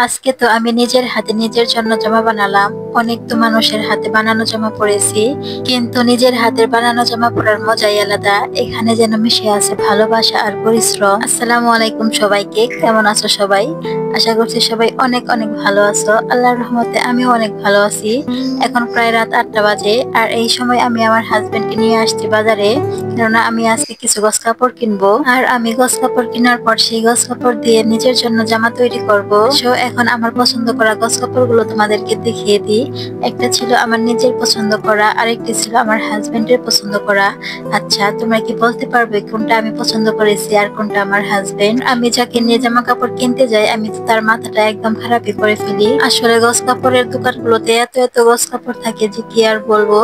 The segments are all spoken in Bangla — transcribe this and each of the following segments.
আজকে তো আমি নিজের হাতে নিজের জন্য জামা বানালাম। অনেক তো মানুষের হাতে বানানো জামা পরেছি, কিন্তু নিজের হাতের বানানো জামা পরার মজাই আলাদা। এখানে যেন মিশে আছে ভালোবাসা আর পরিশ্রম। আসসালামু আলাইকুম সবাইকে, কেমন আছো সবাই? আশা করছি সবাই অনেক অনেক ভালো আছো। আল্লাহর রহমতে আমিও অনেক ভালো আছি। এখন প্রায় রাত 8টা বাজে, আর এই সময় আমি আমার হাজবেন্ডকে নিয়ে আসছি বাজারে, কেননা আমি আজকে কিছু গস কাপড় কিনবো। আর আমি গস কাপড় কেনার পর সেই গস কাপড় দিয়ে নিজের জন্য জামা তৈরি করব। সো এখন আমার পছন্দ করা গস কাপড় গুলো তোমাদেরকে দেখিয়ে দিই। একটা ছিল আমার নিজের পছন্দ করা, আরেকটি ছিল আমার হাজবেন্ডের পছন্দ করা। আচ্ছা, তোমরা কি বলতে পারবে কোনটা আমি পছন্দ করেছি আর কোনটা আমার হাজবেন্ড? আমি যাকে নিয়ে জামা কাপড় কিনতে যাই, আমি তো তার মাথাটা একদম খারাপই করে ফেলি। আসলে গস কাপড়ের দোকানগুলোতে এত এত গস কাপড় থাকে যে কি আর বলবো,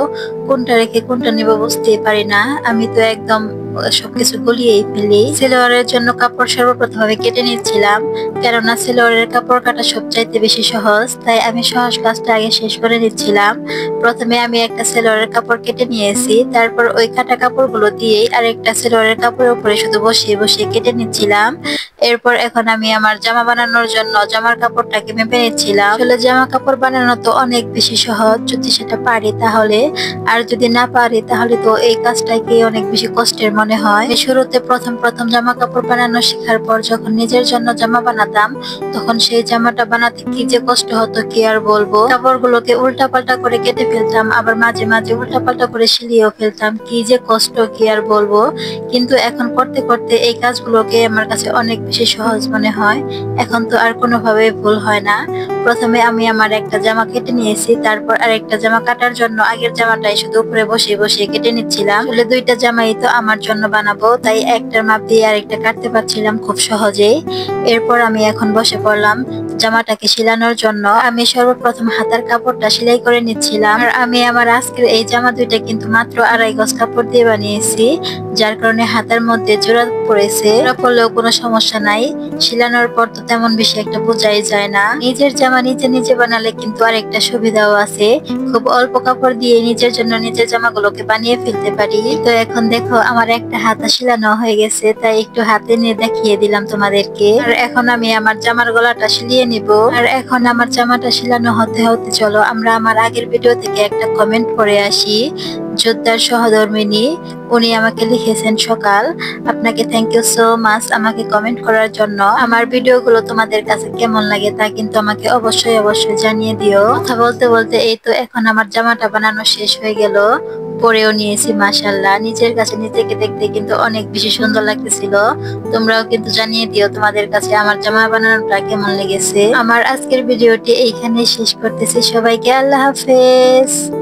কোনটা রেখে কোনটা নিব বুঝতেই পারি না। আমি তো একদম সবকিছু গুলিয়েই ফেলি। সেলোয়ারের জন্য কাপড় সর্বপ্রথমে কেটে নিচ্ছিলাম, কেননা সেলোয়ারের কাপড় কাটা সবচাইতে বেশি সহজ, তাই আমি সহজ কাজটা আগে শেষ করে নিচ্ছিলাম। প্রথমে আমি একটা সেলোয়ারের কাপড় কেটে নিয়েছি, তারপর ওই কাটা কাপড়গুলো দিয়েই আরেকটা সেলোয়ারের কাপড়ের উপরে শুধু বসিয়ে বসিয়ে কেটে নিচ্ছিলাম। এরপর এখন আমি আমার জামা বানানোর জন্য জামার কাপড়টাকে মেপে নিচ্ছিলাম। আসলে জামা কাপড় বানানো তো অনেক বেশি সহজ যদি সেটা পারি তাহলে, আর যদি না পারি তাহলে তো এই কাজটাকে অনেক বেশি কষ্টের মনে হয়। শুরুতে প্রথম প্রথম জামা কাপড় বানানো শেখার পর যখন নিজের জন্য জামা বানাতাম, তখন সেই জামাটা বানাতে কি যে কষ্ট হতো কি আর বলবো। কাপড়গুলোকে উল্টা পাল্টা করে কেটে ফেলতাম, আবার মাঝে মাঝে উল্টা পাল্টা করে সিলিয়েও ফেলতাম, কি যে কষ্ট কি আর বলবো। কিন্তু এখন করতে করতে এই কাজগুলোকে আমার কাছে অনেক বেশি সহজ মনে হয়। এখন তো আর কোনোভাবে ভুল হয় না। প্রথমে আমি আমার একটা জামা কেটে নিয়েছি, তারপর আরেকটা জামা কাটার জন্য আগের জামাটাই শুধু উপরে বসে বসে কেটে নিচ্ছিলাম। আসলে দুইটা জামাই তো আমার জন্য বানাবো, তাই একটার মাপ দিয়ে আরেকটা কাটতে পারছিলাম খুব সহজেই। এরপর আমি এখন বসে পড়লাম জামাটাকে সেলানোর জন্য। আমি সর্বপ্রথম হাতার কাপড়টা সেলাই করে নিচ্ছিলাম। আর আমি আমার আজকের এই জামা দুইটা কিন্তু মাত্র 2.5 গজ কাপড় দিয়ে বানিয়েছি, যার কারণে হাতার মধ্যে জোড়া পড়েছে। জোড়া পড়লেও কোনো সমস্যা নাই, সেলানোর পর তো তেমন বেশি একটা বোঝাই যায় না। নিজের জামা নিজে নিজে বানালে কিন্তু আরেকটা সুবিধাও আছে, খুব অল্প কাপড় দিয়ে নিজের জন্য নিজের জামাগুলোকে বানিয়ে ফেলতে পারি। তো এখন দেখো আমার একটা হাতা সেলানো হয়ে গেছে, তাই একটু হাতে নিয়ে দেখিয়ে দিলাম তোমাদেরকে। আর এখন আমি আমার জামার গলাটা সিলিয়ে নিব। আর এখন আমার জামাটা সেলানো হতে হতে চলো আমরা আমার আগের ভিডিও থেকে একটা কমেন্ট করে আসি। যোদ্ধার সহধর্মিনী, উনি আমাকে লিখেছেন সকাল। আপনাকে থ্যাংক ইউ সো মাচ আমাকে কমেন্ট করার জন্য। আমার ভিডিওগুলো তোমাদের কাছে কেমন লাগে তা কিন্তু আমাকে অবশ্যই অবশ্যই জানিয়ে দিও। কথা বলতে বলতে এই তো এখন আমার জামাটা বানানো শেষ হয়ে গেল, পরেও নিয়েছি। মাশাআল্লাহ, নিজের কাছে নিজেকে দেখতে কিন্তু অনেক বেশি সুন্দর লাগতেছিল। তোমরাও কিন্তু জানিয়ে দিও তোমাদের কাছে আমার জামা বানানোটা কেমন লেগেছে। আমার আজকের ভিডিওটি এইখানে শেষ করতেছি। সবাইকে আল্লাহ হাফেজ।